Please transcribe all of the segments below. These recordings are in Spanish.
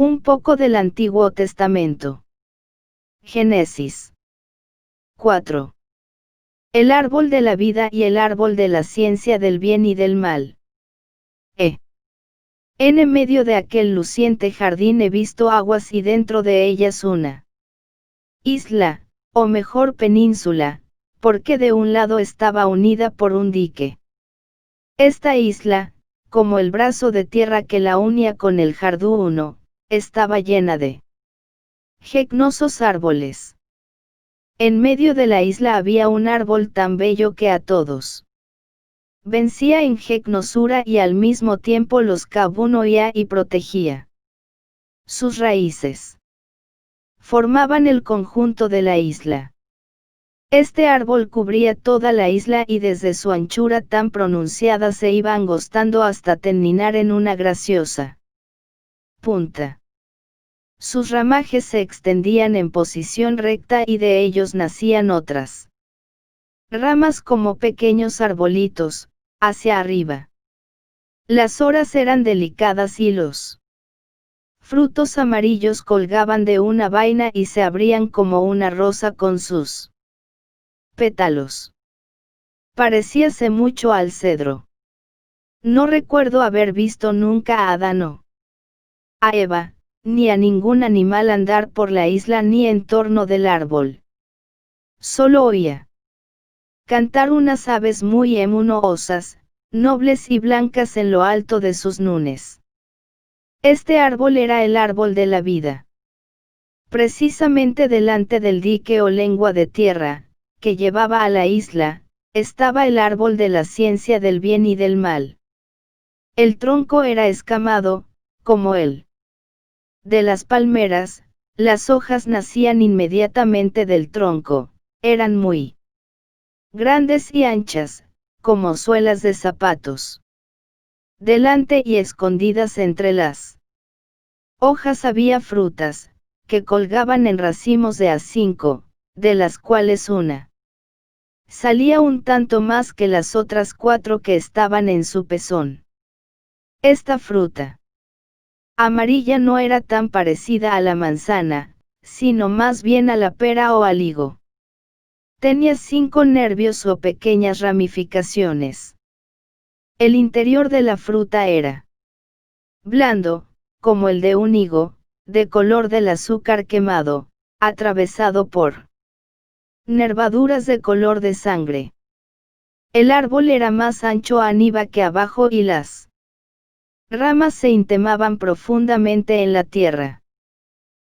Un poco del Antiguo Testamento. Génesis 4. El árbol de la vida y el árbol de la ciencia del bien y del mal. En medio de aquel luciente jardín he visto aguas y dentro de ellas una isla, o mejor península, porque de un lado estaba unida por un dique. Esta isla, como el brazo de tierra que la unía con el jardín, estaba llena de gecnosos árboles. En medio de la isla había un árbol tan bello que a todos vencía en gecnosura y al mismo tiempo los cabunoía y protegía. Sus raíces formaban el conjunto de la isla. Este árbol cubría toda la isla y desde su anchura tan pronunciada se iba angostando hasta terminar en una graciosa punta. Sus ramajes se extendían en posición recta y de ellos nacían otras ramas como pequeños arbolitos, hacia arriba. Las horas eran delicadas y los frutos amarillos colgaban de una vaina y se abrían como una rosa con sus pétalos. Parecíase mucho al cedro. No recuerdo haber visto nunca a Adán o a Eva, ni a ningún animal andar por la isla ni en torno del árbol. Solo oía cantar unas aves muy emunosas, nobles y blancas en lo alto de sus nunes. Este árbol era el árbol de la vida. Precisamente delante del dique o lengua de tierra, que llevaba a la isla, estaba el árbol de la ciencia del bien y del mal. El tronco era escamado, como él. De las palmeras, las hojas nacían inmediatamente del tronco, eran muy grandes y anchas, como suelas de zapatos. Delante y escondidas entre las hojas había frutas, que colgaban en racimos de a 5, de las cuales una salía un tanto más que las otras 4 que estaban en su pezón. Esta fruta amarilla no era tan parecida a la manzana, sino más bien a la pera o al higo. Tenía 5 nervios o pequeñas ramificaciones. El interior de la fruta era blando, como el de un higo, de color del azúcar quemado, atravesado por nervaduras de color de sangre. El árbol era más ancho arriba que abajo y las ramas se intemaban profundamente en la tierra.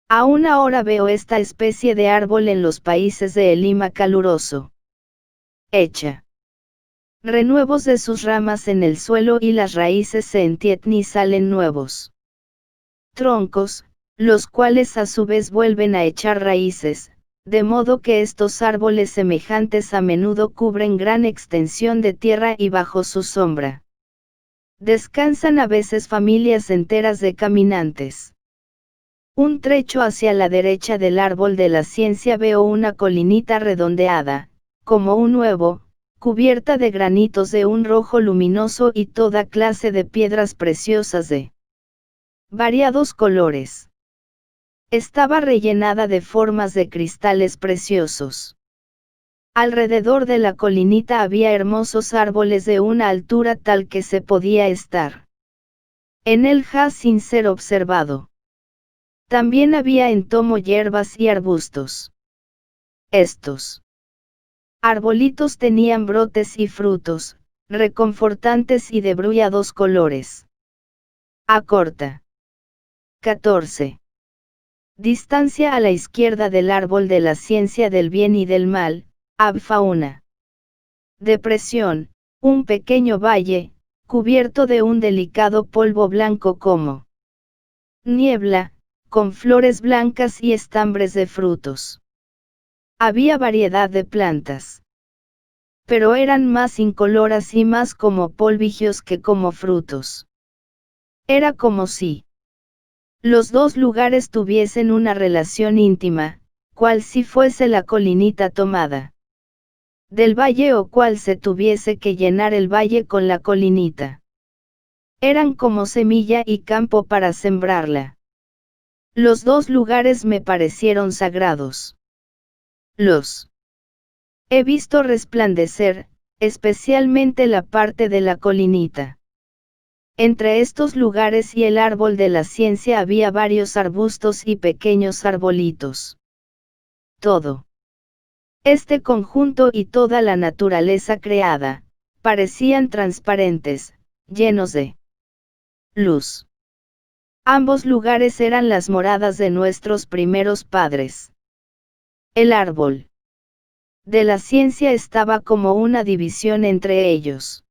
Aún ahora veo esta especie de árbol en los países de Lima caluroso. Echa renuevos de sus ramas en el suelo y las raíces se entienden y salen nuevos troncos, los cuales a su vez vuelven a echar raíces, de modo que estos árboles semejantes a menudo cubren gran extensión de tierra y bajo su sombra descansan a veces familias enteras de caminantes. Un trecho hacia la derecha del árbol de la ciencia veo una colinita redondeada, como un huevo, cubierta de granitos de un rojo luminoso y toda clase de piedras preciosas de variados colores. Estaba rellenada de formas de cristales preciosos. Alrededor de la colinita había hermosos árboles de una altura tal que se podía estar en él sin ser observado. También había en tomo hierbas y arbustos. Estos arbolitos tenían brotes y frutos, reconfortantes y de brullados colores. A corta 14. Distancia a la izquierda del árbol de la ciencia del bien y del mal, había una depresión, un pequeño valle, cubierto de un delicado polvo blanco como niebla, con flores blancas y estambres de frutos. Había variedad de plantas, pero eran más incoloras y más como polvillos que como frutos. Era como si los dos lugares tuviesen una relación íntima, cual si fuese la colinita tomada del valle o cual se tuviese que llenar el valle con la colinita. Eran como semilla y campo para sembrarla. Los dos lugares me parecieron sagrados. Los he visto resplandecer, especialmente la parte de la colinita. Entre estos lugares y el árbol de la ciencia había varios arbustos y pequeños arbolitos. Todo este conjunto y toda la naturaleza creada, parecían transparentes, llenos de luz. Ambos lugares eran las moradas de nuestros primeros padres. El árbol de la ciencia estaba como una división entre ellos.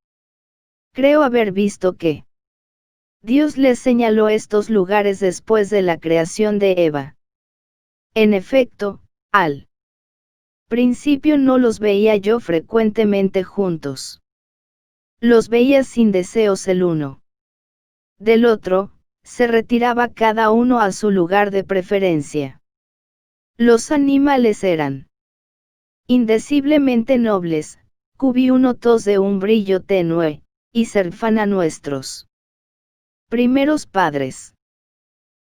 Creo haber visto que Dios les señaló estos lugares después de la creación de Eva. En efecto, al principio no los veía yo frecuentemente juntos. Los veía sin deseos el uno del otro, se retiraba cada uno a su lugar de preferencia. Los animales eran indeciblemente nobles, cubiúnotos de un brillo tenue, y cercana a nuestros primeros padres.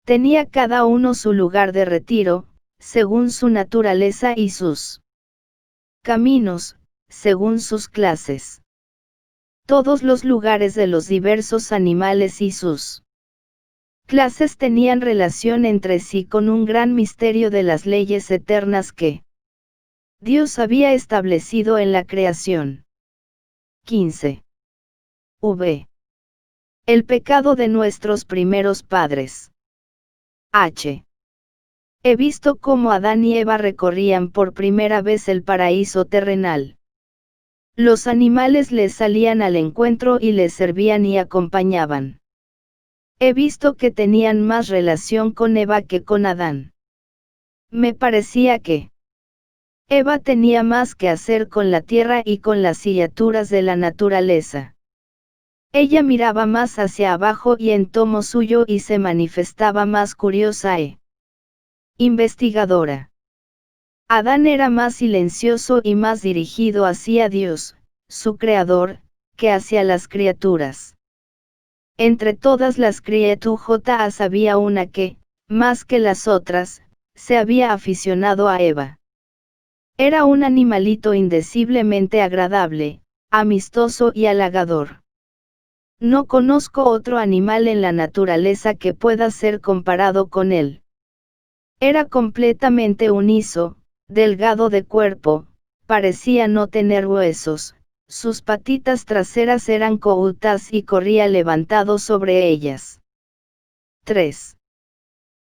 Tenía cada uno su lugar de retiro, según su naturaleza y sus caminos, según sus clases. Todos los lugares de los diversos animales y sus clases tenían relación entre sí con un gran misterio de las leyes eternas que Dios había establecido en la creación. 15. V. El pecado de nuestros primeros padres. H. He visto cómo Adán y Eva recorrían por primera vez el paraíso terrenal. Los animales les salían al encuentro y les servían y acompañaban. He visto que tenían más relación con Eva que con Adán. Me parecía que Eva tenía más que hacer con la tierra y con las criaturas de la naturaleza. Ella miraba más hacia abajo y en tomo suyo y se manifestaba más curiosa e investigadora. Adán era más silencioso y más dirigido hacia Dios, su creador, que hacia las criaturas. Entre todas las criaturas había una que, más que las otras, se había aficionado a Eva. Era un animalito indeciblemente agradable, amistoso y halagador. No conozco otro animal en la naturaleza que pueda ser comparado con él. Era completamente unizo, delgado de cuerpo, parecía no tener huesos, sus patitas traseras eran cortas y corría levantado sobre ellas. 3.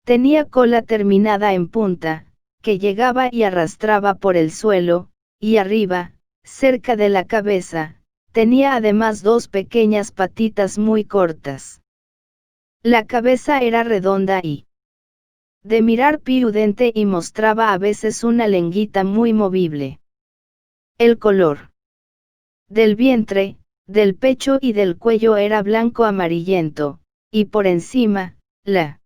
Tenía cola terminada en punta, que llegaba y arrastraba por el suelo, y arriba, cerca de la cabeza, tenía además dos pequeñas patitas muy cortas. La cabeza era redonda y de mirar piudente y mostraba a veces una lenguita muy movible. El color del vientre, del pecho y del cuello era blanco amarillento, y por encima, la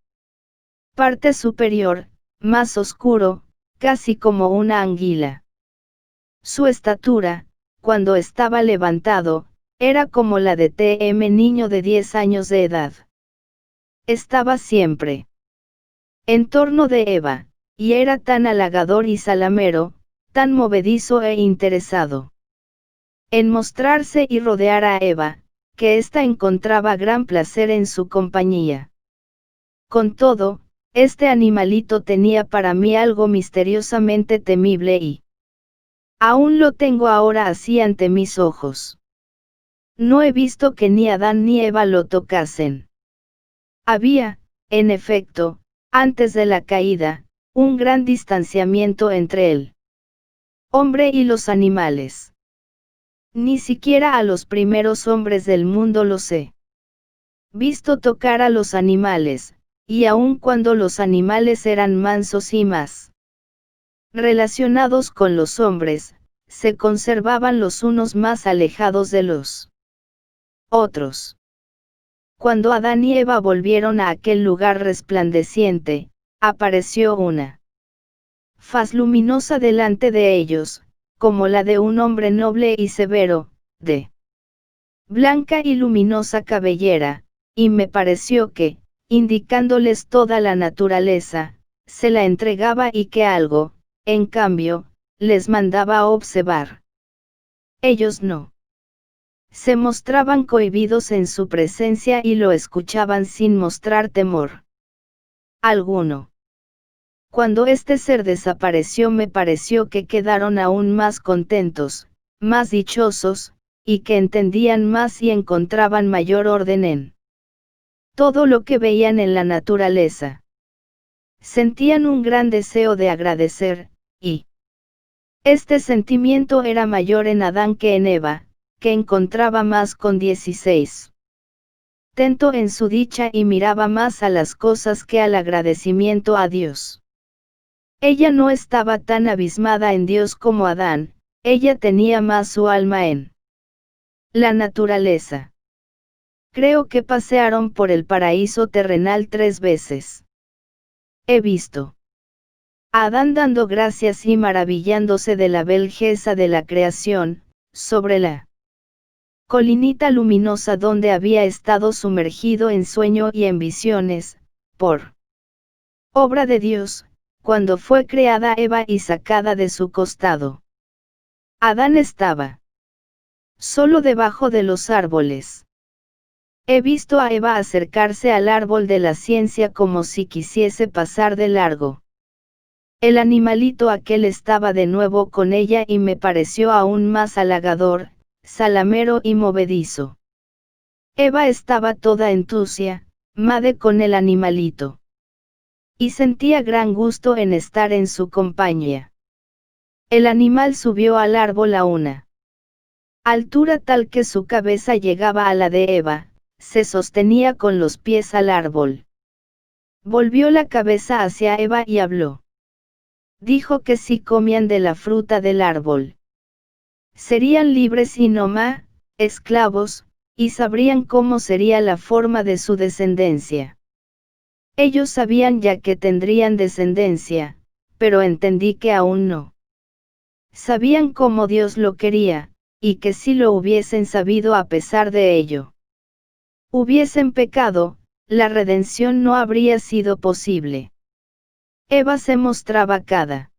parte superior, más oscuro, casi como una anguila. Su estatura, cuando estaba levantado, era como la de niño de 10 años de edad. Estaba siempre en torno de Eva, y era tan halagador y salamero, tan movedizo e interesado en mostrarse y rodear a Eva, que ésta encontraba gran placer en su compañía. Con todo, este animalito tenía para mí algo misteriosamente temible y aún lo tengo ahora así ante mis ojos. No he visto que ni Adán ni Eva lo tocasen. Había, en efecto, antes de la caída, un gran distanciamiento entre el hombre y los animales. Ni siquiera a los primeros hombres del mundo los he visto tocar a los animales, y aun cuando los animales eran mansos y más relacionados con los hombres, se conservaban los unos más alejados de los otros. Cuando Adán y Eva volvieron a aquel lugar resplandeciente, apareció una faz luminosa delante de ellos, como la de un hombre noble y severo, de blanca y luminosa cabellera, y me pareció que, indicándoles toda la naturaleza, se la entregaba y que algo, en cambio, les mandaba observar. Ellos no. Se mostraban cohibidos en su presencia y lo escuchaban sin mostrar temor alguno. Cuando este ser desapareció me pareció que quedaron aún más contentos, más dichosos, y que entendían más y encontraban mayor orden en todo lo que veían en la naturaleza. Sentían un gran deseo de agradecer, y este sentimiento era mayor en Adán que en Eva, que encontraba más con 16. Tento en su dicha y miraba más a las cosas que al agradecimiento a Dios. Ella no estaba tan abismada en Dios como Adán, ella tenía más su alma en la naturaleza. Creo que pasearon por el paraíso terrenal 3 veces. He visto a Adán dando gracias y maravillándose de la belleza de la creación, sobre la colinita luminosa donde había estado sumergido en sueño y en visiones, por obra de Dios, cuando fue creada Eva y sacada de su costado. Adán estaba solo debajo de los árboles. He visto a Eva acercarse al árbol de la ciencia como si quisiese pasar de largo. El animalito aquel estaba de nuevo con ella y me pareció aún más halagador, salamero y movedizo. Eva estaba toda entusiasmada con el animalito. Y sentía gran gusto en estar en su compañía. El animal subió al árbol a una altura tal que su cabeza llegaba a la de Eva, se sostenía con los pies al árbol. Volvió la cabeza hacia Eva y habló. Dijo que si comían de la fruta del árbol, serían libres y no más esclavos, y sabrían cómo sería la forma de su descendencia. Ellos sabían ya que tendrían descendencia, pero entendí que aún no. Sabían cómo Dios lo quería, y que si lo hubiesen sabido a pesar de ello, hubiesen pecado, la redención no habría sido posible. Eva se mostraba cada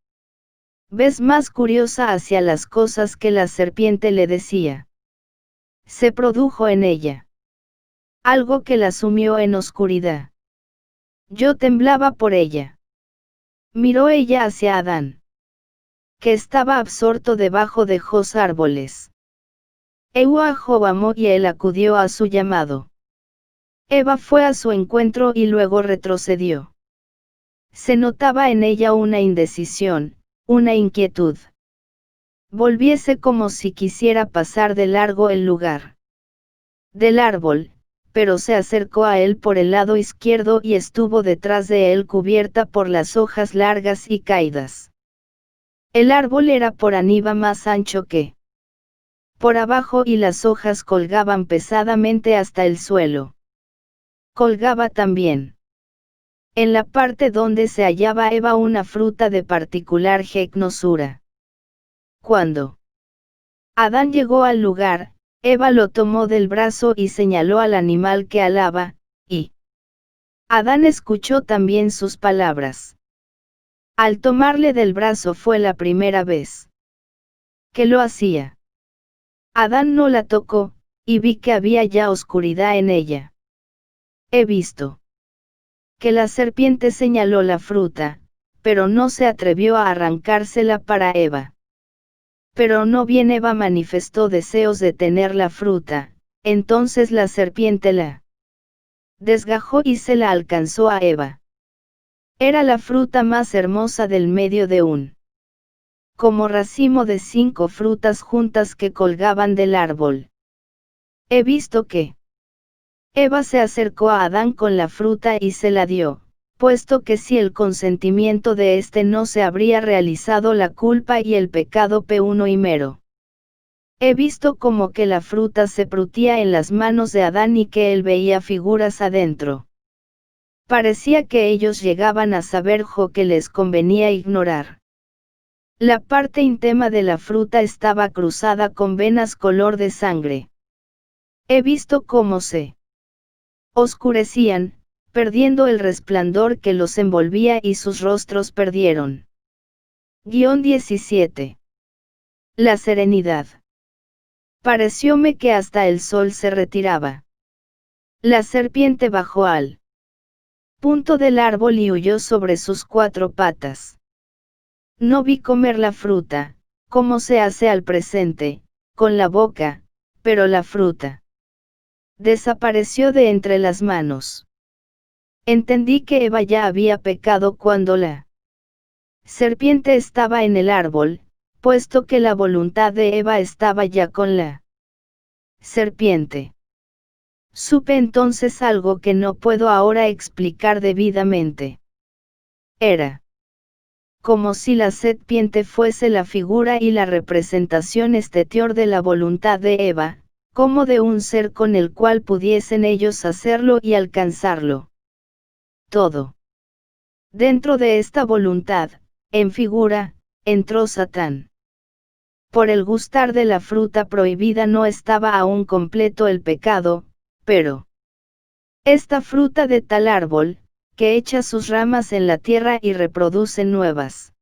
vez más curiosa hacia las cosas que la serpiente le decía. Se produjo en ella algo que la sumió en oscuridad. Yo temblaba por ella. Miró ella hacia Adán, que estaba absorto debajo de los árboles. Eua amó y él acudió a su llamado. Eva fue a su encuentro y luego retrocedió. Se notaba en ella una indecisión, una inquietud. Volviese como si quisiera pasar de largo el lugar del árbol, pero se acercó a él por el lado izquierdo y estuvo detrás de él cubierta por las hojas largas y caídas. El árbol era por arriba más ancho que por abajo y las hojas colgaban pesadamente hasta el suelo. Colgaba también en la parte donde se hallaba Eva una fruta de particular hermosura. Cuando Adán llegó al lugar, Eva lo tomó del brazo y señaló al animal que alaba, y Adán escuchó también sus palabras. Al tomarle del brazo fue la primera vez que lo hacía. Adán no la tocó, y vi que había ya oscuridad en ella. He visto que la serpiente señaló la fruta, pero no se atrevió a arrancársela para Eva. Pero no bien Eva manifestó deseos de tener la fruta, entonces la serpiente la desgajó y se la alcanzó a Eva. Era la fruta más hermosa del medio de un como racimo de 5 frutas juntas que colgaban del árbol. He visto que Eva se acercó a Adán con la fruta y se la dio, puesto que si el consentimiento de éste no se habría realizado la culpa y el pecado primero. He visto como que la fruta se prutía en las manos de Adán y que él veía figuras adentro. Parecía que ellos llegaban a saber lo que les convenía ignorar. La parte íntima de la fruta estaba cruzada con venas color de sangre. He visto cómo se oscurecían, perdiendo el resplandor que los envolvía y sus rostros perdieron. 17. La serenidad. Parecióme que hasta el sol se retiraba. La serpiente bajó al punto del árbol y huyó sobre sus 4 patas. No vi comer la fruta, como se hace al presente, con la boca, pero la fruta desapareció de entre las manos. Entendí que Eva ya había pecado cuando la serpiente estaba en el árbol, puesto que la voluntad de Eva estaba ya con la serpiente. Supe entonces algo que no puedo ahora explicar debidamente. Era como si la serpiente fuese la figura y la representación exterior de la voluntad de Eva, como de un ser con el cual pudiesen ellos hacerlo y alcanzarlo. Todo. Dentro de esta voluntad, en figura, entró Satán. Por el gustar de la fruta prohibida no estaba aún completo el pecado, pero esta fruta de tal árbol, que echa sus ramas en la tierra y reproduce nuevas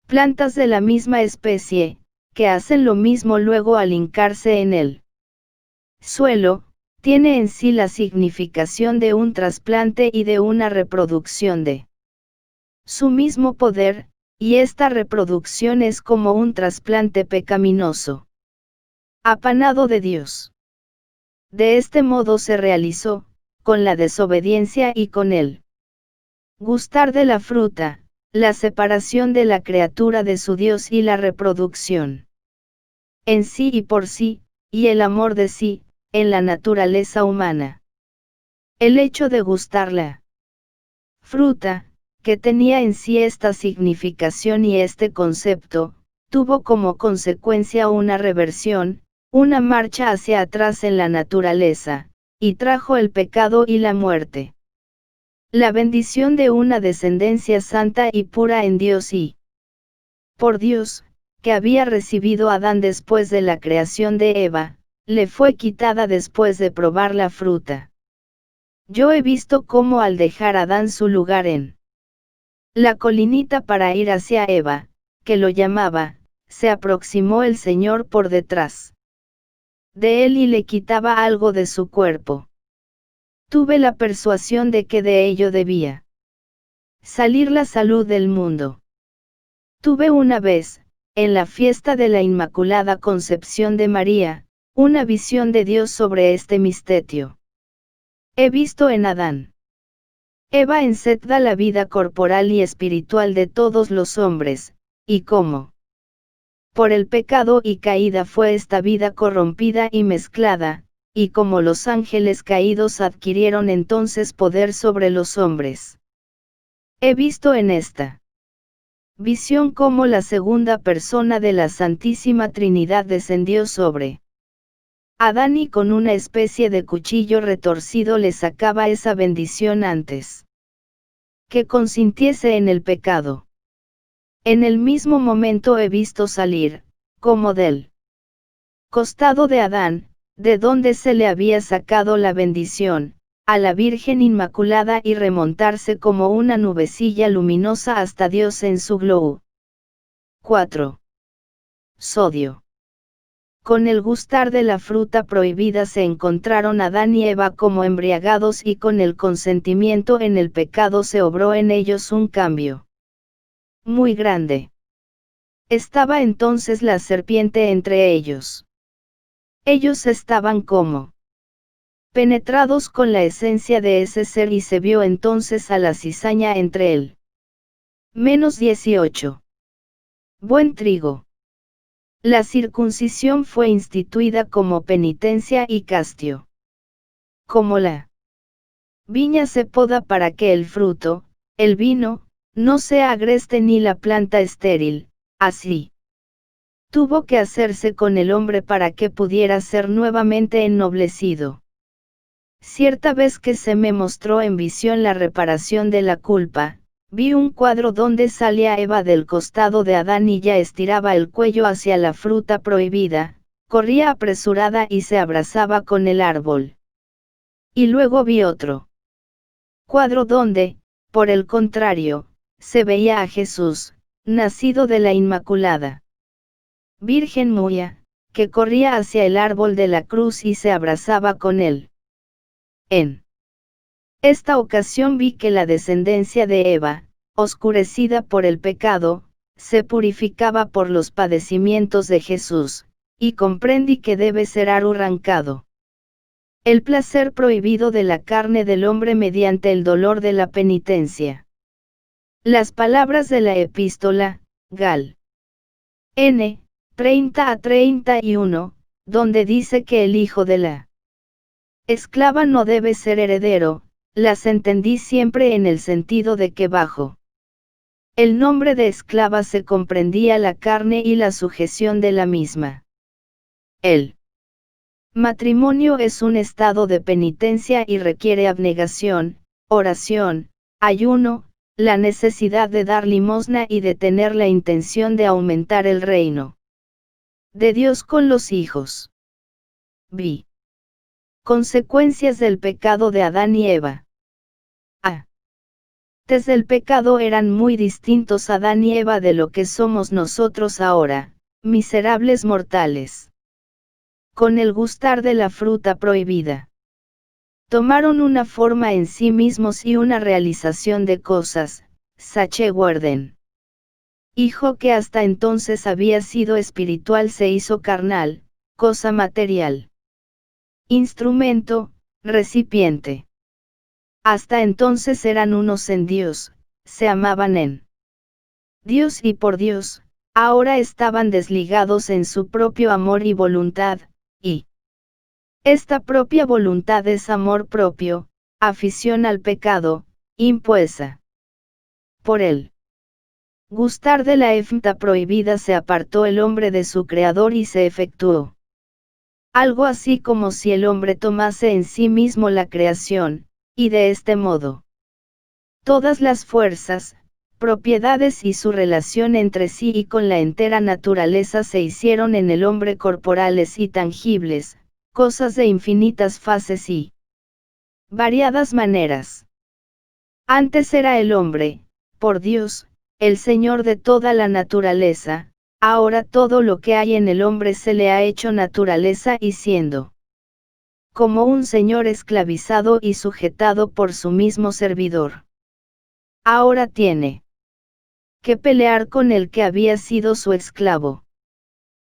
plantas de la misma especie, que hacen lo mismo luego al hincarse en el suelo, tiene en sí la significación de un trasplante y de una reproducción de su mismo poder, y esta reproducción es como un trasplante pecaminoso, apanado de Dios. De este modo se realizó, con la desobediencia y con el gustar de la fruta, la separación de la criatura de su Dios y la reproducción en sí y por sí, y el amor de sí, en la naturaleza humana. El hecho de gustar la fruta, que tenía en sí esta significación y este concepto, tuvo como consecuencia una reversión, una marcha hacia atrás en la naturaleza, y trajo el pecado y la muerte. La bendición de una descendencia santa y pura en Dios y por Dios, que había recibido Adán después de la creación de Eva, le fue quitada después de probar la fruta. Yo he visto cómo al dejar Adán su lugar en la colinita para ir hacia Eva, que lo llamaba, se aproximó el Señor por detrás de él y le quitaba algo de su cuerpo. Tuve la persuasión de que de ello debía salir la salud del mundo. Tuve una vez, en la fiesta de la Inmaculada Concepción de María, una visión de Dios sobre este misterio. He visto en Adán Eva en Set da la vida corporal y espiritual de todos los hombres, y cómo por el pecado y caída fue esta vida corrompida y mezclada, y como los ángeles caídos adquirieron entonces poder sobre los hombres. He visto en esta visión cómo la segunda persona de la Santísima Trinidad descendió sobre Adán y con una especie de cuchillo retorcido le sacaba esa bendición antes que consintiese en el pecado. En el mismo momento he visto salir, como del costado de Adán, de donde se le había sacado la bendición, a la Virgen Inmaculada y remontarse como una nubecilla luminosa hasta Dios en su globo. 4. Sodio. Con el gustar de la fruta prohibida se encontraron Adán y Eva como embriagados y con el consentimiento en el pecado se obró en ellos un cambio muy grande. Estaba entonces la serpiente entre ellos. Ellos estaban como penetrados con la esencia de ese ser y se vio entonces a la cizaña entre él. 18. Buen trigo. La circuncisión fue instituida como penitencia y castio. Como la viña se poda para que el fruto, el vino, no sea agreste ni la planta estéril, así tuvo que hacerse con el hombre para que pudiera ser nuevamente ennoblecido. Cierta vez que se me mostró en visión la reparación de la culpa, vi un cuadro donde salía Eva del costado de Adán y ya estiraba el cuello hacia la fruta prohibida, corría apresurada y se abrazaba con el árbol. Y luego vi otro Cuadro donde, por el contrario, se veía a Jesús, nacido de la Inmaculada Virgen María, que corría hacia el árbol de la cruz y se abrazaba con él. En esta ocasión vi que la descendencia de Eva, oscurecida por el pecado, se purificaba por los padecimientos de Jesús, y comprendí que debe ser arrancado el placer prohibido de la carne del hombre mediante el dolor de la penitencia. Las palabras de la epístola, Gal. N. 30 a 31, donde dice que el hijo de la esclava no debe ser heredero, las entendí siempre en el sentido de que bajo el nombre de esclava se comprendía la carne y la sujeción de la misma. El matrimonio es un estado de penitencia y requiere abnegación, oración, ayuno, la necesidad de dar limosna y de tener la intención de aumentar el reino de Dios con los hijos. B. Consecuencias del pecado de Adán y Eva. A. Antes del pecado eran muy distintos Adán y Eva de lo que somos nosotros ahora, miserables mortales. Con el gustar de la fruta prohibida, tomaron una forma en sí mismos y una realización de cosas, Sache Warden. Hijo que hasta entonces había sido espiritual se hizo carnal, cosa material. Instrumento, recipiente. Hasta entonces eran unos en Dios, se amaban en Dios y por Dios, ahora estaban desligados en su propio amor y voluntad, y esta propia voluntad es amor propio, afición al pecado, impuesta por él. Gustar de la efta prohibida se apartó el hombre de su creador y se efectuó algo así como si el hombre tomase en sí mismo la creación, y de este modo todas las fuerzas, propiedades y su relación entre sí y con la entera naturaleza se hicieron en el hombre corporales y tangibles, cosas de infinitas fases y variadas maneras. Antes era el hombre, por Dios, el Señor de toda la naturaleza, ahora todo lo que hay en el hombre se le ha hecho naturaleza y siendo como un Señor esclavizado y sujetado por su mismo servidor. Ahora tiene que pelear con el que había sido su esclavo.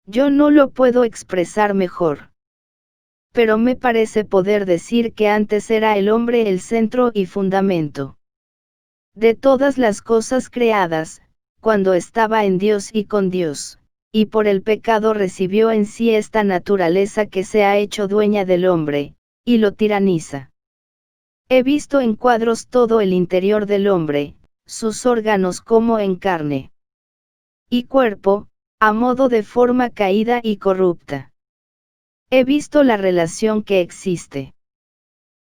Yo no lo puedo expresar mejor. Pero me parece poder decir que antes era el hombre el centro y fundamento de todas las cosas creadas, cuando estaba en Dios y con Dios, y por el pecado recibió en sí esta naturaleza que se ha hecho dueña del hombre, y lo tiraniza. He visto en cuadros todo el interior del hombre, sus órganos como en carne y cuerpo, a modo de forma caída y corrupta. He visto la relación que existe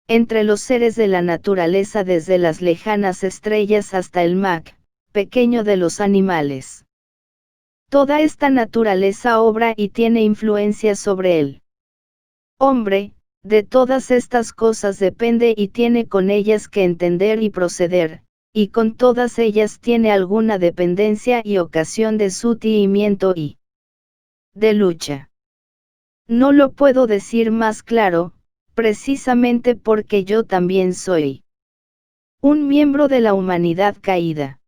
entre los seres de la naturaleza desde las lejanas estrellas hasta el más pequeño de los animales. Toda esta naturaleza obra y tiene influencia sobre el hombre, de todas estas cosas depende y tiene con ellas que entender y proceder, y con todas ellas tiene alguna dependencia y ocasión de su timiento y de lucha. No lo puedo decir más claro, precisamente porque yo también soy un miembro de la humanidad caída.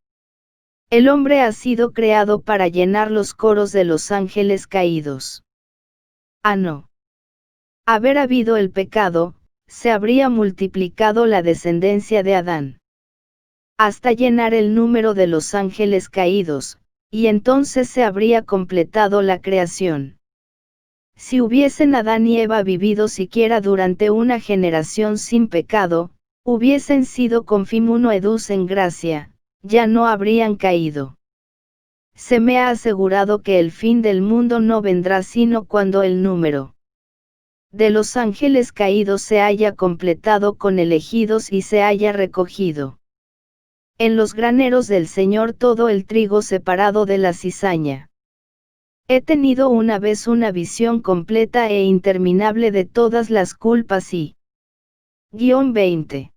El hombre ha sido creado para llenar los coros de los ángeles caídos. A no haber habido el pecado, se habría multiplicado la descendencia de Adán hasta llenar el número de los ángeles caídos, y entonces se habría completado la creación. Si hubiesen Adán y Eva vivido siquiera durante una generación sin pecado, hubiesen sido confimuno edus en gracia, ya no habrían caído. Se me ha asegurado que el fin del mundo no vendrá sino cuando el número de los ángeles caídos se haya completado con elegidos y se haya recogido en los graneros del Señor todo el trigo separado de la cizaña. He tenido una vez una visión completa e interminable de todas las culpas y 20.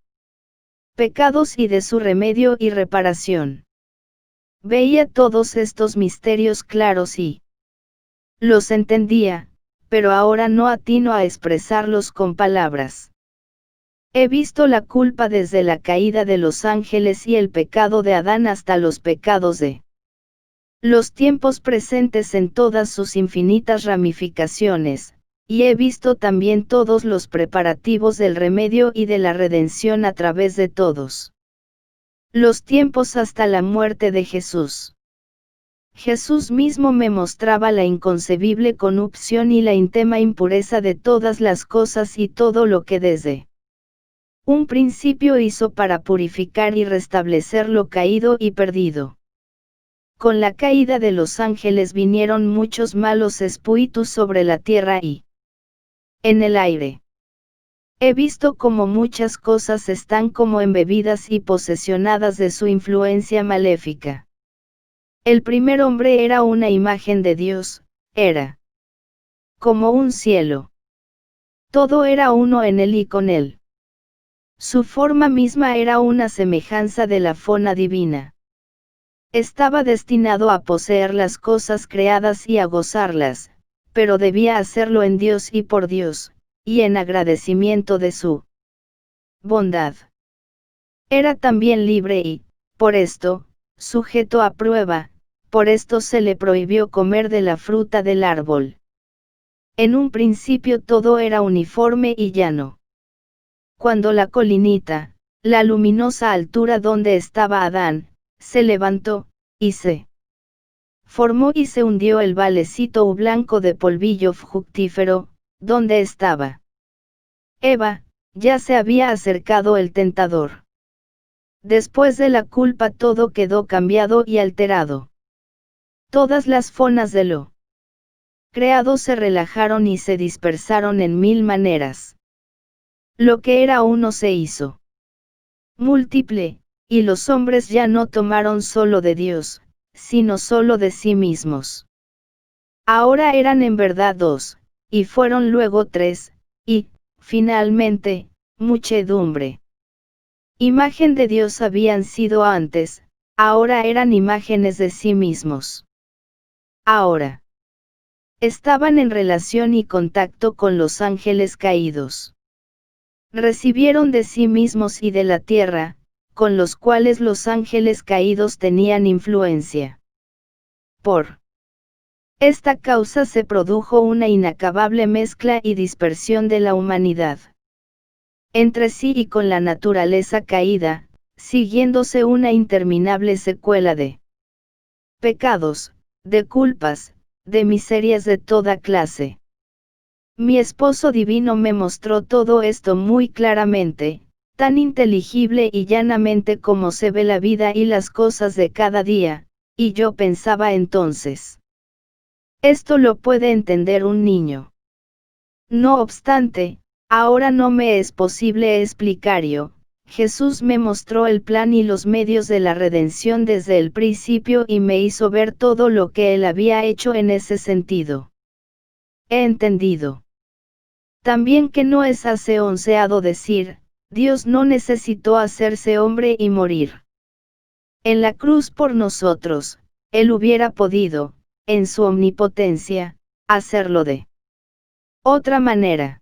pecados y de su remedio y reparación. Veía todos estos misterios claros y los entendía, pero ahora no atino a expresarlos con palabras. He visto la culpa desde la caída de los ángeles y el pecado de Adán hasta los pecados de los tiempos presentes en todas sus infinitas ramificaciones, y he visto también todos los preparativos del remedio y de la redención a través de todos los tiempos hasta la muerte de Jesús. Jesús mismo me mostraba la inconcebible corrupción y la íntima impureza de todas las cosas y todo lo que desde un principio hizo para purificar y restablecer lo caído y perdido. Con la caída de los ángeles vinieron muchos malos espíritus sobre la tierra y en el aire. He visto cómo muchas cosas están como embebidas y posesionadas de su influencia maléfica. El primer hombre era una imagen de Dios, era como un cielo. Todo era uno en él y con él. Su forma misma era una semejanza de la forma divina. Estaba destinado a poseer las cosas creadas y a gozarlas, pero debía hacerlo en Dios y por Dios, y en agradecimiento de su bondad. Era también libre y, por esto, sujeto a prueba, por esto se le prohibió comer de la fruta del árbol. En un principio todo era uniforme y llano. Cuando la colinita, la luminosa altura donde estaba Adán, se levantó, y se formó y se hundió el valecito blanco de polvillo fructífero, donde estaba Eva, ya se había acercado el tentador. Después de la culpa todo quedó cambiado y alterado. Todas las fonas de lo creado se relajaron y se dispersaron en mil maneras. Lo que era uno se hizo múltiple, y los hombres ya no tomaron solo de Dios, sino solo de sí mismos. Ahora eran en verdad dos, y fueron luego tres, y, finalmente, muchedumbre. Imagen de Dios habían sido antes, ahora eran imágenes de sí mismos. Ahora estaban en relación y contacto con los ángeles caídos. Recibieron de sí mismos y de la tierra, con los cuales los ángeles caídos tenían influencia. Por esta causa se produjo una inacabable mezcla y dispersión de la humanidad entre sí y con la naturaleza caída, siguiéndose una interminable secuela de pecados, de culpas, de miserias de toda clase. Mi esposo divino me mostró todo esto muy claramente, tan inteligible y llanamente como se ve la vida y las cosas de cada día, y yo pensaba entonces: esto lo puede entender un niño. No obstante, ahora no me es posible explicarlo. Jesús me mostró el plan y los medios de la redención desde el principio y me hizo ver todo lo que Él había hecho en ese sentido. He entendido también que no es aseonceado decir: Dios no necesitó hacerse hombre y morir en la cruz por nosotros. Él hubiera podido, en su omnipotencia, hacerlo de otra manera.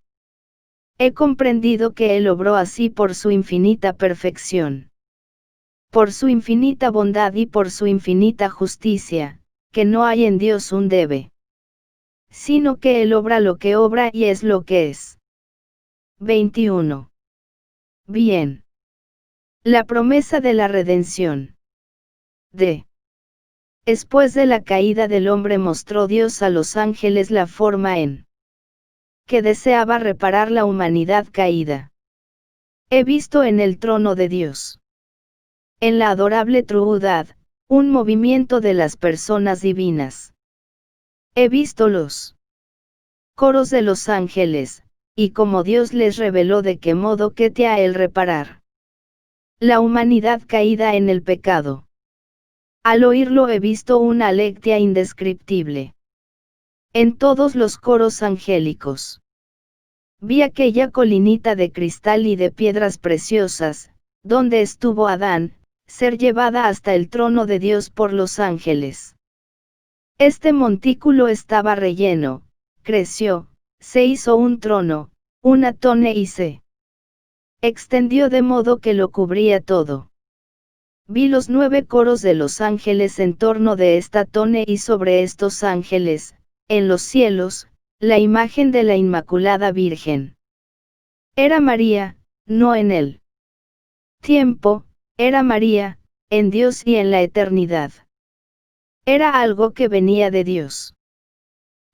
He comprendido que Él obró así por su infinita perfección, por su infinita bondad y por su infinita justicia, que no hay en Dios un debe, sino que Él obra lo que obra y es lo que es. 21. Bien. La promesa de la redención. D. Después de la caída del hombre mostró Dios a los ángeles la forma en que deseaba reparar la humanidad caída. He visto en el trono de Dios, en la adorable truudad, un movimiento de las personas divinas. He visto los coros de los ángeles, y como Dios les reveló de qué modo que te ha Él reparar la humanidad caída en el pecado. Al oírlo he visto una alegría indescriptible en todos los coros angélicos. Vi aquella colinita de cristal y de piedras preciosas, donde estuvo Adán, ser llevada hasta el trono de Dios por los ángeles. Este montículo estaba relleno, creció, se hizo un trono, una tone y se extendió de modo que lo cubría todo. Vi los 9 coros de los ángeles en torno de esta tone y sobre estos ángeles, en los cielos, la imagen de la Inmaculada Virgen. Era María, no en el tiempo, era María, en Dios y en la eternidad. Era algo que venía de Dios.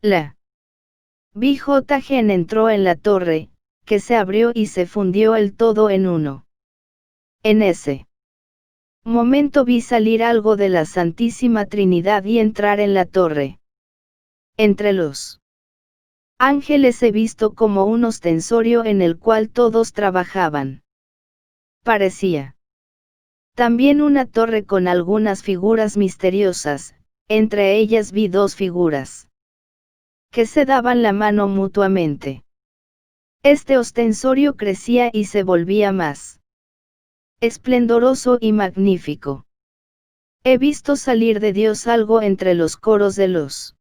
La Virgen entró en la torre, que se abrió y se fundió el todo en uno. En ese momento vi salir algo de la Santísima Trinidad y entrar en la torre. Entre los ángeles he visto como un ostensorio en el cual todos trabajaban. Parecía también una torre con algunas figuras misteriosas, entre ellas vi 2 figuras que se daban la mano mutuamente. Este ostensorio crecía y se volvía más esplendoroso y magnífico. He visto salir de Dios algo entre los coros de los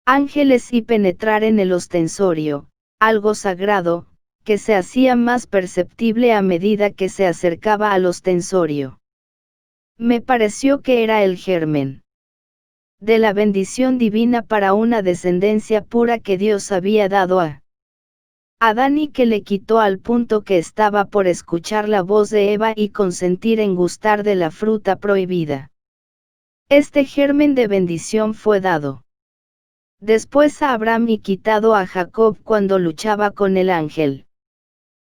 ángeles y penetrar en el ostensorio, algo sagrado, que se hacía más perceptible a medida que se acercaba al ostensorio. Me pareció que era el germen de la bendición divina para una descendencia pura que Dios había dado a Adán y que le quitó al punto que estaba por escuchar la voz de Eva y consentir en gustar de la fruta prohibida. Este germen de bendición fue dado después a Abraham y quitado a Jacob cuando luchaba con el ángel.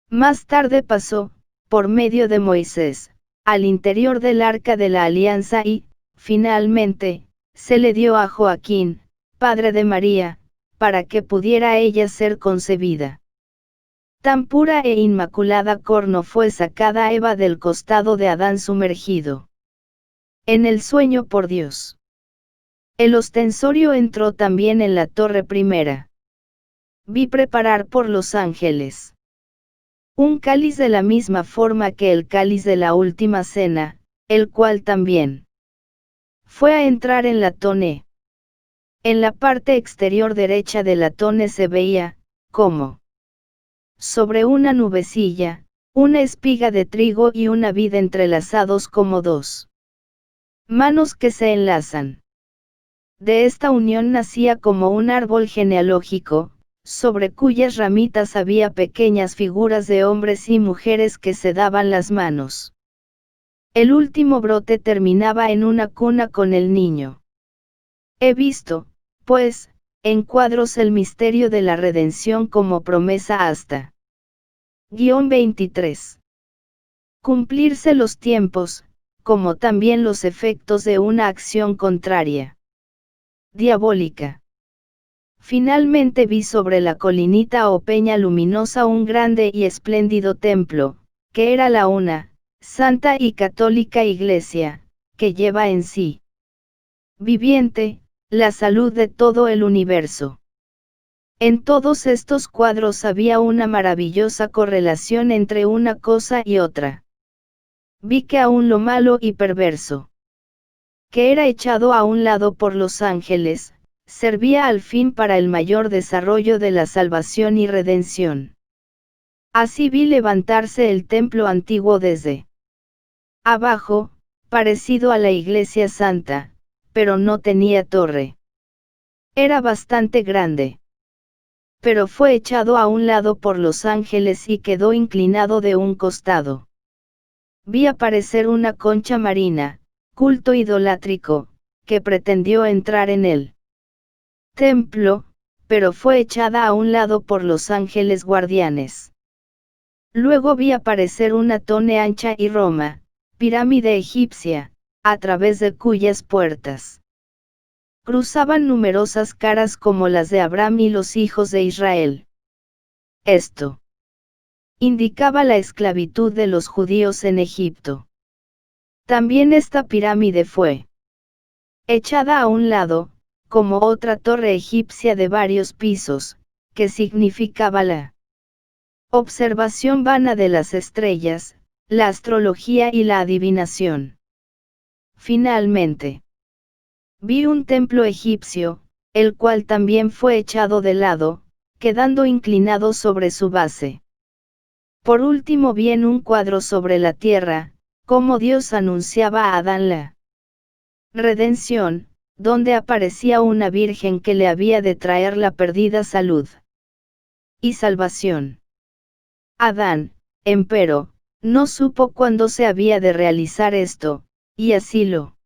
Más tarde pasó, por medio de Moisés, al interior del arca de la alianza y, finalmente, se le dio a Joaquín, padre de María, para que pudiera ella ser concebida. Tan pura e inmaculada corno fue sacada Eva del costado de Adán sumergido en el sueño por Dios. El ostensorio entró también en la torre primera. Vi preparar por los ángeles un cáliz de la misma forma que el cáliz de la última cena, el cual también fue a entrar en la tone. En la parte exterior derecha de la tone se veía, como sobre una nubecilla, una espiga de trigo y una vid entrelazados como 2 manos que se enlazan. De esta unión nacía como un árbol genealógico, sobre cuyas ramitas había pequeñas figuras de hombres y mujeres que se daban las manos. El último brote terminaba en una cuna con el niño. He visto, pues, en cuadros el misterio de la redención como promesa hasta 23. Cumplirse los tiempos, como también los efectos de una acción contraria. Diabólica. Finalmente vi sobre la colinita o peña luminosa un grande y espléndido templo, que era la una, santa y católica iglesia, que lleva en sí viviente, la salud de todo el universo. En todos estos cuadros había una maravillosa correlación entre una cosa y otra. Vi que aún lo malo y perverso, que era echado a un lado por los ángeles, servía al fin para el mayor desarrollo de la salvación y redención. Así vi levantarse el templo antiguo desde abajo, parecido a la iglesia santa, pero no tenía torre. Era bastante grande. Pero fue echado a un lado por los ángeles y quedó inclinado de un costado. Vi aparecer una concha marina, culto idolátrico, que pretendió entrar en él templo, pero fue echada a un lado por los ángeles guardianes. Luego vi aparecer una tone ancha y Roma, pirámide egipcia, a través de cuyas puertas cruzaban numerosas caras como las de Abraham y los hijos de Israel. Esto indicaba la esclavitud de los judíos en Egipto. También esta pirámide fue echada a un lado, como otra torre egipcia de varios pisos, que significaba la observación vana de las estrellas, la astrología y la adivinación. Finalmente, vi un templo egipcio, el cual también fue echado de lado, quedando inclinado sobre su base. Por último vi en un cuadro sobre la tierra, cómo Dios anunciaba a Adán la redención, donde aparecía una virgen que le había de traer la perdida salud y salvación. Adán, empero, no supo cuándo se había de realizar esto, y así lo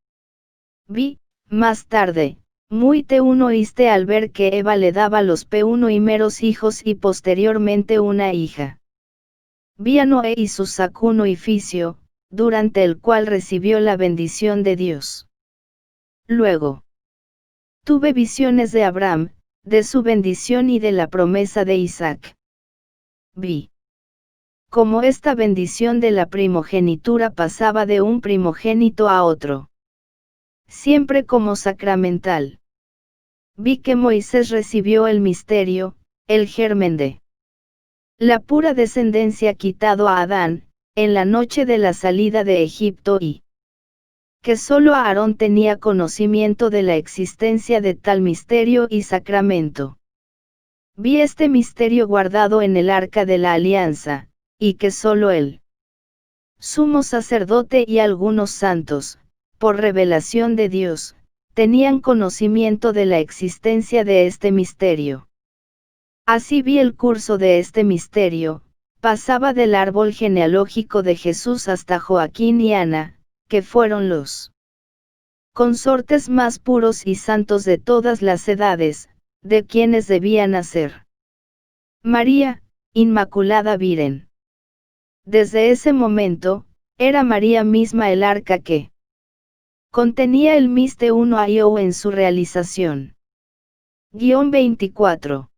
vi. Más tarde, muy T1 oíste al ver que Eva le daba los primeros hijos y posteriormente una hija. Vi a Noé y su sacrificio, durante el cual recibió la bendición de Dios. Luego, tuve visiones de Abraham, de su bendición y de la promesa de Isaac. Vi cómo esta bendición de la primogenitura pasaba de un primogénito a otro, siempre como sacramental. Vi que Moisés recibió el misterio, el germen de la pura descendencia quitado a Adán, en la noche de la salida de Egipto y que solo Aarón tenía conocimiento de la existencia de tal misterio y sacramento. Vi este misterio guardado en el arca de la alianza, y que solo el sumo sacerdote y algunos santos, por revelación de Dios, tenían conocimiento de la existencia de este misterio. Así vi el curso de este misterio, pasaba del árbol genealógico de Jesús hasta Joaquín y Ana, que fueron los consortes más puros y santos de todas las edades, de quienes debía nacer María, Inmaculada Virgen. Desde ese momento, era María misma el arca que contenía el Miste 1 IO en su realización. 24.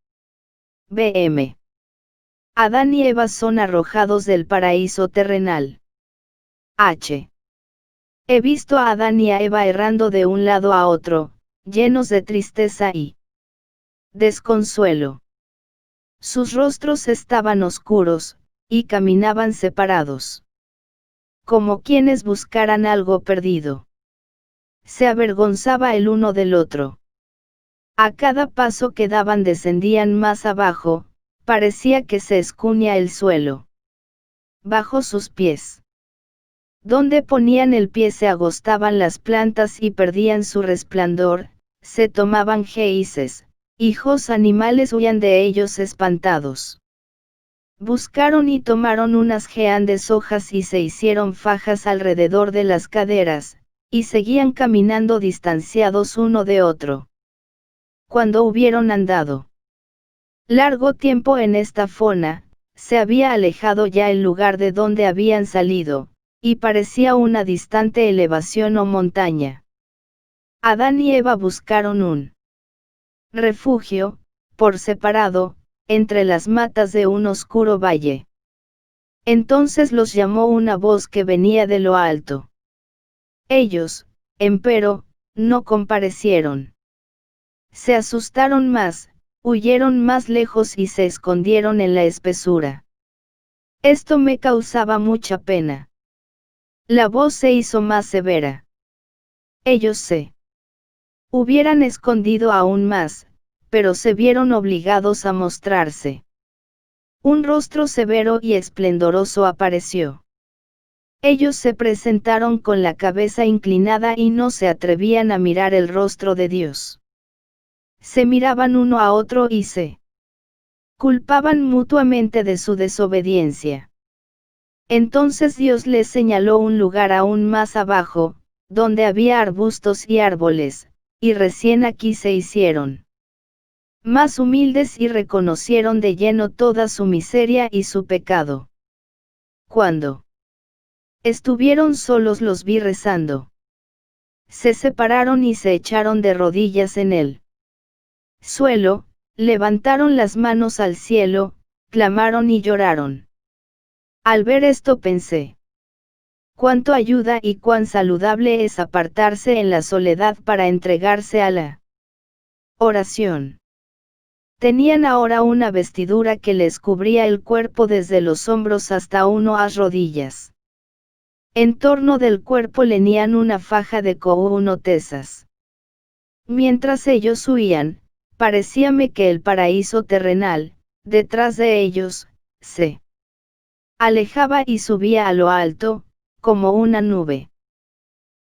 BM. Adán y Eva son arrojados del paraíso terrenal. H. He visto a Adán y a Eva errando de un lado a otro, llenos de tristeza y desconsuelo. Sus rostros estaban oscuros, y caminaban separados, como quienes buscaran algo perdido. Se avergonzaba el uno del otro. A cada paso que daban descendían más abajo, parecía que se escuña el suelo bajo sus pies. Donde ponían el pie se agostaban las plantas y perdían su resplandor, se tomaban geises, hijos animales huían de ellos espantados. Buscaron y tomaron unas grandes hojas y se hicieron fajas alrededor de las caderas, y seguían caminando distanciados uno de otro. Cuando hubieron andado largo tiempo en esta zona, se había alejado ya el lugar de donde habían salido, y parecía una distante elevación o montaña. Adán y Eva buscaron un refugio, por separado, entre las matas de un oscuro valle. Entonces los llamó una voz que venía de lo alto. Ellos, empero, no comparecieron. Se asustaron más, huyeron más lejos y se escondieron en la espesura. Esto me causaba mucha pena. La voz se hizo más severa. Ellos se hubieran escondido aún más, pero se vieron obligados a mostrarse. Un rostro severo y esplendoroso apareció. Ellos se presentaron con la cabeza inclinada y no se atrevían a mirar el rostro de Dios. Se miraban uno a otro y se culpaban mutuamente de su desobediencia. Entonces Dios les señaló un lugar aún más abajo, donde había arbustos y árboles, y recién aquí se hicieron más humildes y reconocieron de lleno toda su miseria y su pecado. Cuando estuvieron solos los vi rezando. Se separaron y se echaron de rodillas en el suelo, levantaron las manos al cielo, clamaron y lloraron. Al ver esto pensé, cuánto ayuda y cuán saludable es apartarse en la soledad para entregarse a la oración. Tenían ahora una vestidura que les cubría el cuerpo desde los hombros hasta las rodillas. En torno del cuerpo lenían una faja de tesas. Mientras ellos huían, parecíame que el paraíso terrenal, detrás de ellos, se alejaba y subía a lo alto, como una nube.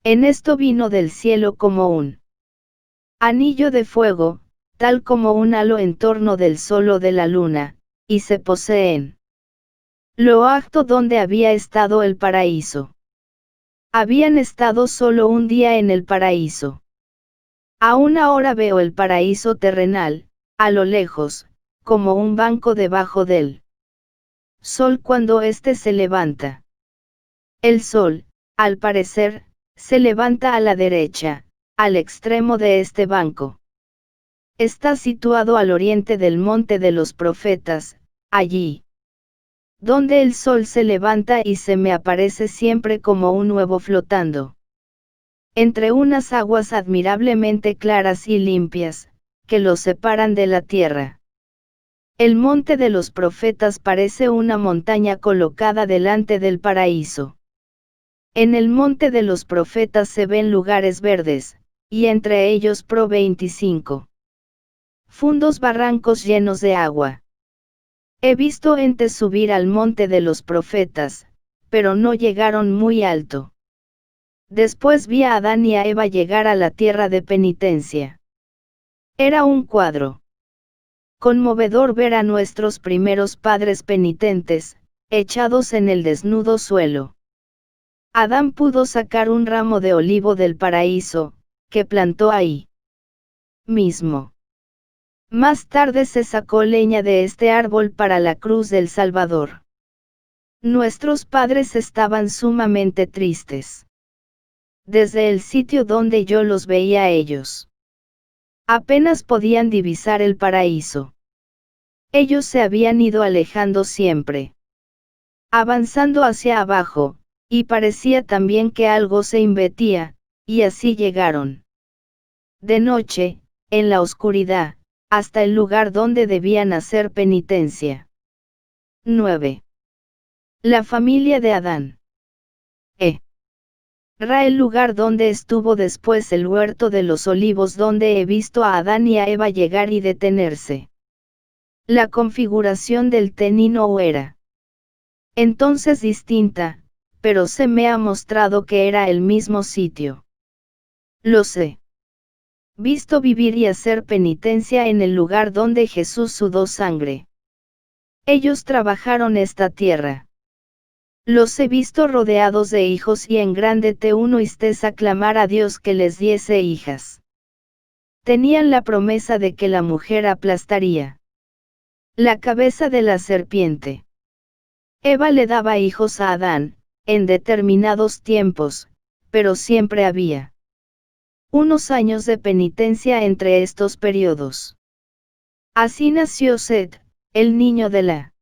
En esto vino del cielo como un anillo de fuego, tal como un halo en torno del sol o de la luna, y se poseen lo alto donde había estado el paraíso. Habían estado solo un día en el paraíso. Aún ahora veo el paraíso terrenal, a lo lejos, como un banco debajo del sol cuando éste se levanta. El sol, al parecer, se levanta a la derecha, al extremo de este banco. Está situado al oriente del Monte de los Profetas, allí donde el sol se levanta y se me aparece siempre como un huevo flotando entre unas aguas admirablemente claras y limpias, que lo separan de la tierra. El Monte de los Profetas parece una montaña colocada delante del paraíso. En el Monte de los Profetas se ven lugares verdes, y entre ellos pro 25 fundos barrancos llenos de agua. He visto entes subir al Monte de los Profetas, pero no llegaron muy alto. Después vi a Adán y a Eva llegar a la tierra de penitencia. Era un cuadro conmovedor ver a nuestros primeros padres penitentes, echados en el desnudo suelo. Adán pudo sacar un ramo de olivo del paraíso, que plantó ahí mismo. Más tarde se sacó leña de este árbol para la cruz del Salvador. Nuestros padres estaban sumamente tristes. Desde el sitio donde yo los veía a ellos, apenas podían divisar el paraíso. Ellos se habían ido alejando siempre, avanzando hacia abajo, y parecía también que algo se embetía, y así llegaron. De noche, en la oscuridad, hasta el lugar donde debían hacer penitencia. 9. La familia de Adán. Ra el lugar donde estuvo después el huerto de los olivos donde he visto a Adán y a Eva llegar y detenerse. La configuración del tenino era entonces distinta, pero se me ha mostrado que era el mismo sitio. Lo sé. Visto vivir y hacer penitencia en el lugar donde Jesús sudó sangre. Ellos trabajaron esta tierra. Los he visto rodeados de hijos y en grande te uno a clamar a Dios que les diese hijas. Tenían la promesa de que la mujer aplastaría la cabeza de la serpiente. Eva le daba hijos a Adán, en determinados tiempos, pero siempre había unos años de penitencia entre estos periodos. Así nació Set, el niño de la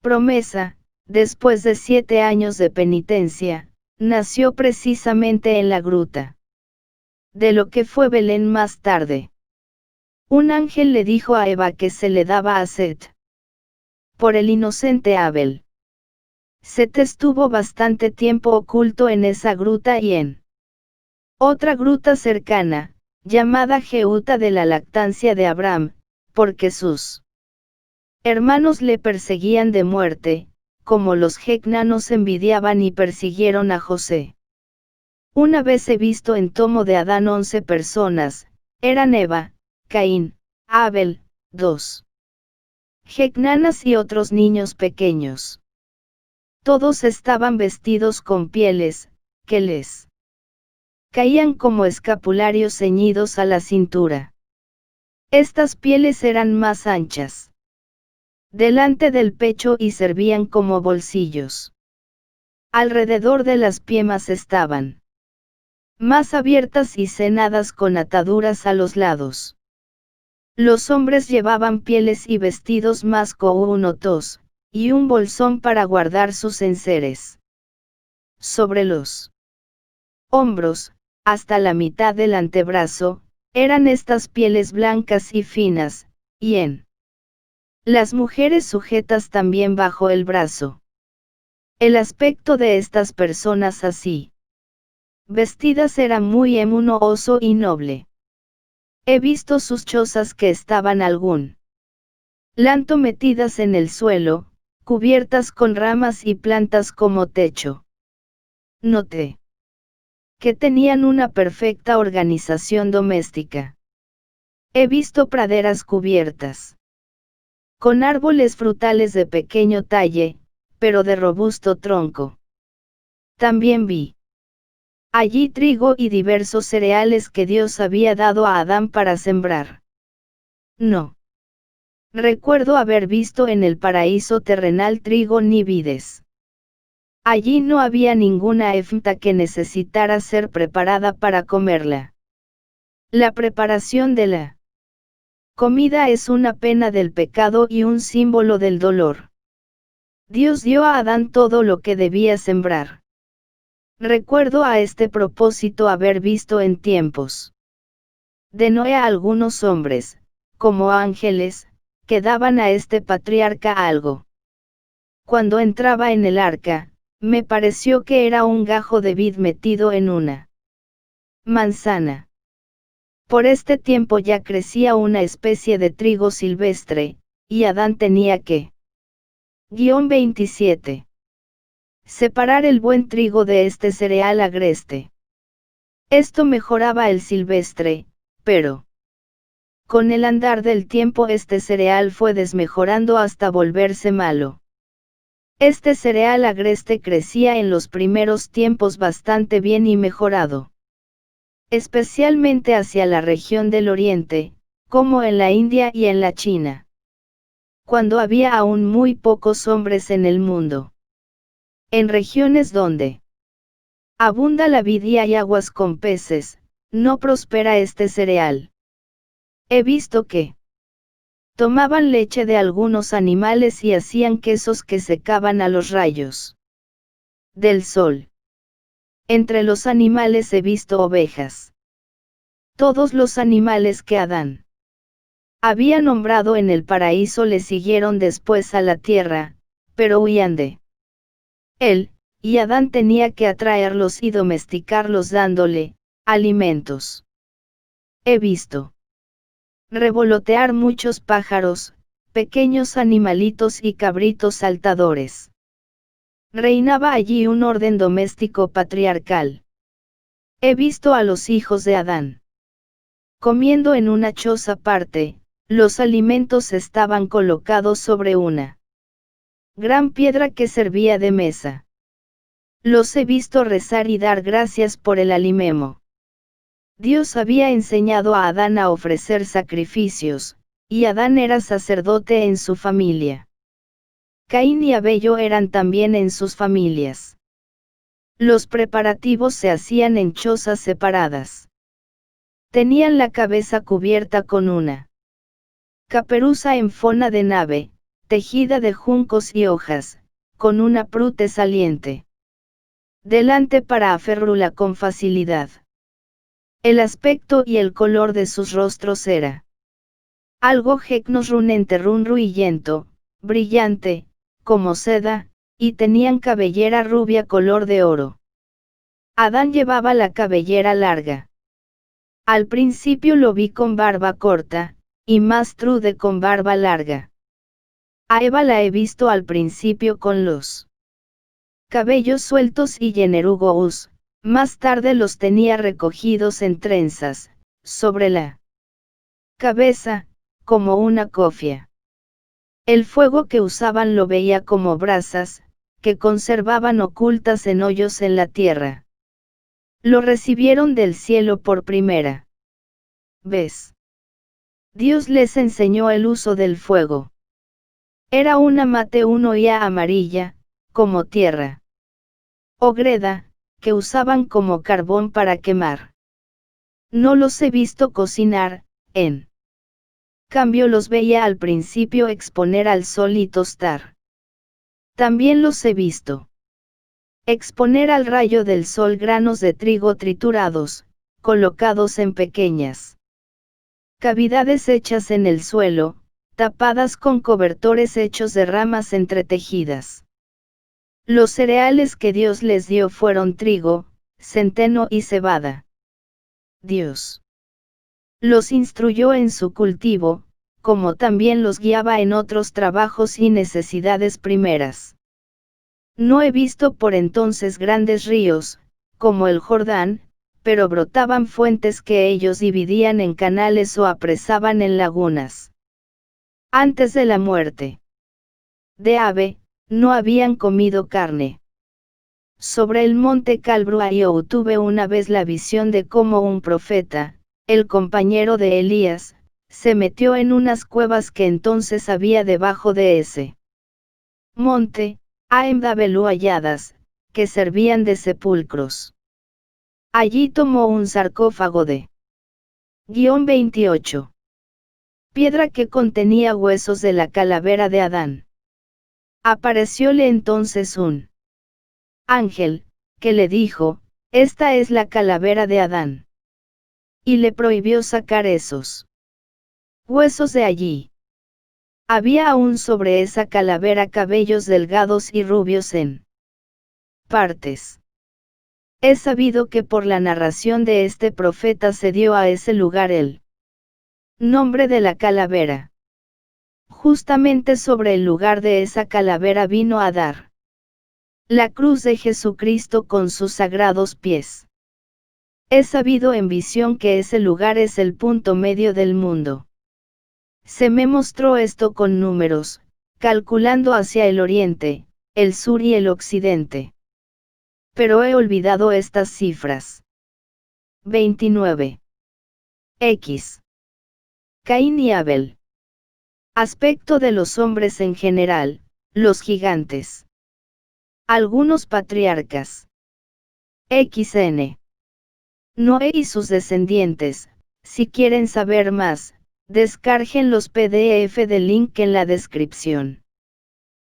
promesa. Después de 7 años de penitencia, nació precisamente en la gruta. De lo que fue Belén más tarde. Un ángel le dijo a Eva que se le daba a Set por el inocente Abel. Set estuvo bastante tiempo oculto en esa gruta y en otra gruta cercana, llamada Geuta de la lactancia de Abraham, porque sus hermanos le perseguían de muerte, como los gecnanos envidiaban y persiguieron a José. Una vez he visto en tomo de Adán 11 personas, eran Eva, Caín, Abel, 2 gecnanas y otros niños pequeños. Todos estaban vestidos con pieles, que les caían como escapularios ceñidos a la cintura. Estas pieles eran más anchas delante del pecho y servían como bolsillos. Alrededor de las piernas estaban más abiertas y cenadas con ataduras a los lados. Los hombres llevaban pieles y vestidos más counotos, y un bolsón para guardar sus enseres. Sobre los hombros, hasta la mitad del antebrazo, eran estas pieles blancas y finas, y en las mujeres sujetas también bajo el brazo. El aspecto de estas personas así vestidas era muy emunoso y noble. He visto sus chozas que estaban algún tanto metidas en el suelo, cubiertas con ramas y plantas como techo. Noté que tenían una perfecta organización doméstica. He visto praderas cubiertas con árboles frutales de pequeño talle, pero de robusto tronco. También vi allí trigo y diversos cereales que Dios había dado a Adán para sembrar. No recuerdo haber visto en el paraíso terrenal trigo ni vides. Allí no había ninguna efta que necesitara ser preparada para comerla. La preparación de la comida es una pena del pecado y un símbolo del dolor. Dios dio a Adán todo lo que debía sembrar. Recuerdo a este propósito haber visto en tiempos de Noé a algunos hombres, como ángeles, que daban a este patriarca algo. Cuando entraba en el arca, me pareció que era un gajo de vid metido en una manzana. Por este tiempo ya crecía una especie de trigo silvestre, y Adán tenía que 27. Separar el buen trigo de este cereal agreste. Esto mejoraba el silvestre, pero con el andar del tiempo este cereal fue desmejorando hasta volverse malo. Este cereal agreste crecía en los primeros tiempos bastante bien y mejorado. Especialmente hacia la región del Oriente, como en la India y en la China. Cuando había aún muy pocos hombres en el mundo. En regiones donde abunda la vid y hay aguas con peces, no prospera este cereal. He visto que tomaban leche de algunos animales y hacían quesos que secaban a los rayos del sol. Entre los animales he visto ovejas. Todos los animales que Adán había nombrado en el paraíso le siguieron después a la tierra, pero huían de él, y Adán tenía que atraerlos y domesticarlos dándole alimentos. He visto revolotear muchos pájaros, pequeños animalitos y cabritos saltadores. Reinaba allí un orden doméstico patriarcal. He visto a los hijos de Adán comiendo en una choza aparte, los alimentos estaban colocados sobre una gran piedra que servía de mesa. Los he visto rezar y dar gracias por el alimento. Dios había enseñado a Adán a ofrecer sacrificios, y Adán era sacerdote en su familia. Caín y Abel eran también en sus familias. Los preparativos se hacían en chozas separadas. Tenían la cabeza cubierta con una caperuza en forma de nave, tejida de juncos y hojas, con una prute saliente delante para aferrarla con facilidad. El aspecto y el color de sus rostros era algo gecnosrunente runruyento, brillante, como seda, y tenían cabellera rubia color de oro. Adán llevaba la cabellera larga. Al principio lo vi con barba corta, y más trude con barba larga. A Eva la he visto al principio con los cabellos sueltos y llenerugos, más tarde los tenía recogidos en trenzas, sobre la cabeza, como una cofia. El fuego que usaban lo veía como brasas, que conservaban ocultas en hoyos en la tierra. Lo recibieron del cielo por primera vez. Dios les enseñó el uso del fuego. Era una mate ya amarilla, como tierra. O greda, que usaban como carbón para quemar. No los he visto cocinar, en cambio los veía al principio exponer al sol y tostar. También los he visto exponer al rayo del sol granos de trigo triturados, colocados en pequeñas cavidades hechas en el suelo, tapadas con cobertores hechos de ramas entretejidas. Los cereales que Dios les dio fueron trigo, centeno y cebada. Dios los instruyó en su cultivo, como también los guiaba en otros trabajos y necesidades primeras. No he visto por entonces grandes ríos, como el Jordán, pero brotaban fuentes que ellos dividían en canales o apresaban en lagunas. Antes de la muerte de Abe, no habían comido carne. Sobre el monte Calvario tuve una vez la visión de cómo un profeta, el compañero de Elías, se metió en unas cuevas que entonces había debajo de ese monte, Aemdabelu halladas, que servían de sepulcros. Allí tomó un sarcófago de 28 piedra que contenía huesos de la calavera de Adán. Aparecióle entonces un ángel, que le dijo, esta es la calavera de Adán. Y le prohibió sacar esos huesos de allí. Había aún sobre esa calavera cabellos delgados y rubios en partes. Es sabido que por la narración de este profeta se dio a ese lugar el nombre de la calavera. Justamente sobre el lugar de esa calavera vino a dar la cruz de Jesucristo con sus sagrados pies. Es sabido en visión que ese lugar es el punto medio del mundo. Se me mostró esto con números, calculando hacia el oriente, el sur y el occidente. Pero he olvidado estas cifras. 29. X. Caín y Abel. Aspecto de los hombres en general, los gigantes. Algunos patriarcas. XN. Noé y sus descendientes. Si quieren saber más, descarguen los PDF del link en la descripción.